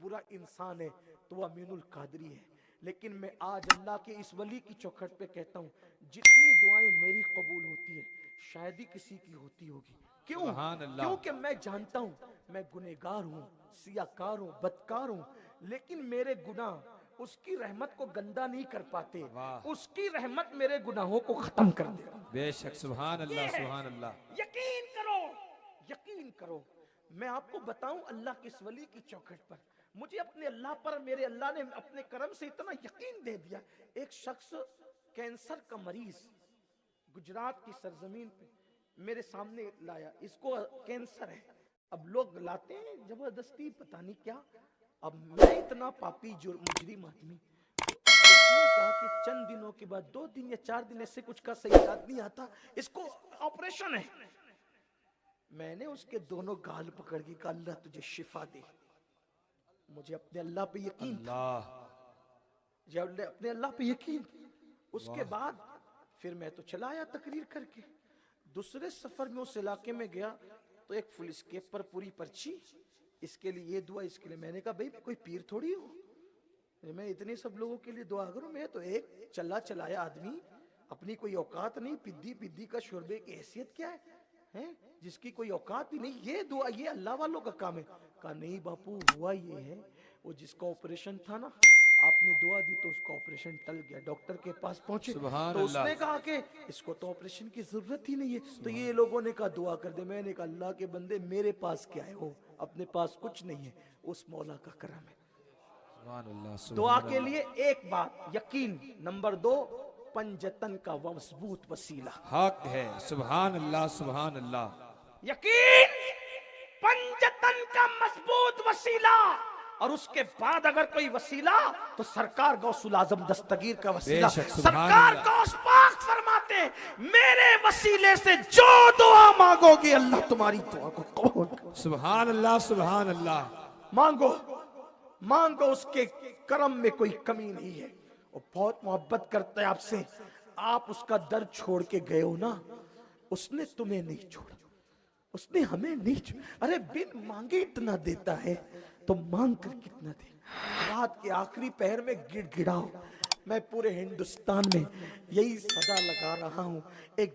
बुरा इंसान है तो वो अमीनुल कादरी है। लेकिन मैं आज अल्लाह के इस वली की चौखट पे कहता हूँ, जितनी दुआएं मेरी कबूल होती है शायद ही किसी की होती होगी। क्यों? सुभान अल्लाह। क्योंकि मैं जानता हूँ मैं गुनहगार हूँ, सियाकार हूँ, बदकार हूँ, लेकिन मेरे गुनाह उसकी रहमत को गंदा नहीं कर पाते। वाह। उसकी रहमत मेरे गुनाहों को खत्म कर दे। बेशक सुभान ये अल्लाह है, सुभान अल्लाह। यकीन करो, यकीन करो। मैं आपको बताऊं अल्लाह के इस वली की चौखट पर मुझे अपने अल्लाह पर, मेरे अल्लाह ने अपने करम से इतना यकीन दे दिया। एक शख्स कैंसर का मरीज गुजरात की सरजमीन पे मेरे सामने लाया, इसको कैंसर है। अब लोग लाते हैं जबरदस्ती, पता नहीं क्या। अब मैं इतना पापी मुजरिम आदमी, उसने कहा कि चंद दिनों के बाद, 2 दिन या 4 दिन ऐसे कुछ का सही याद नहीं आता, इसको ऑपरेशन है। मैंने उसके दोनों गाल पकड़ के कहा अल्लाह तुझे शिफा दे। मुझे अपने अल्लाह पे यकीन था, अल्लाह। जब अपने अल्लाह पे यकीन। उसके वाह। बाद फिर मैं तो चला आया तकरीर करके। दूसरे सफर में उस इलाके में गया तो एक फुल स्केप पर पूरी पर्ची, इसके लिए ये दुआ, इसके लिए। मैंने कहा भाई मैं कोई पीर थोड़ी हूँ, मैं इतने सब लोगों के लिए दुआ करूं। मैं तो एक चला चलाया आदमी, अपनी कोई औकात नहीं। पिद्दी पिद्दी का शोरबे की हैसियत क्या है, हैं? जिसकी कोई औकात ही नहीं। ये दुआ ये अल्लाह वालों का काम है। कहा नहीं बापू, हुआ ये है, वो जिसका ऑपरेशन था ना, आपने दुआ दी तो उसका ऑपरेशन टल गया। डॉक्टर के पास पहुंचे सुभान तो अल्लाह। उसने कहा कि इसको तो ऑपरेशन की जरूरत ही नहीं है। तो ये सुभान लोगों ने कहा दुआ कर दे। मैंने कहा अल्लाह के बंदे, मेरे पास क्या है, वो अपने पास कुछ नहीं है, उस मौला का करम है। अल्लाह। दुआ सुभान के अल्लाह। लिए एक बात यकीन, नंबर 2 पंजतन का मजबूत वसीला। हक है। सुभान अल्लाह सुभान अल्लाह। यकीन, पंजतन का मजबूत वसीला। और उसके बाद अगर कोई वसीला तो सरकार गौसुल आजम दस्तगीर का वसीला। बेशक, सुभान सरकार अल्लाह। गौस पाक फरमाते मेरे वसीले से जो दुआ मांगोगे अल्लाह तुम्हारी दुआ को कबूल करेगा। सुभान अल्लाह सुभान अल्लाह। मांगो, मांगो, उसके करम में कोई कमी नहीं है। वो बहुत मोहब्बत करता है आपसे। आप उसका दर छोड़ के गए हो ना, उसने तुम्हें नहीं छोड़ा, उसने हमें नहीं छोड़ा। अरे बिन मांगे इतना देता है तो मांग कर कितना दे। रात के आखिरी पहर में गिड़गिड़ाओ। मैं पूरे हिंदुस्तान में यही सदा लगा रहा हूं, एक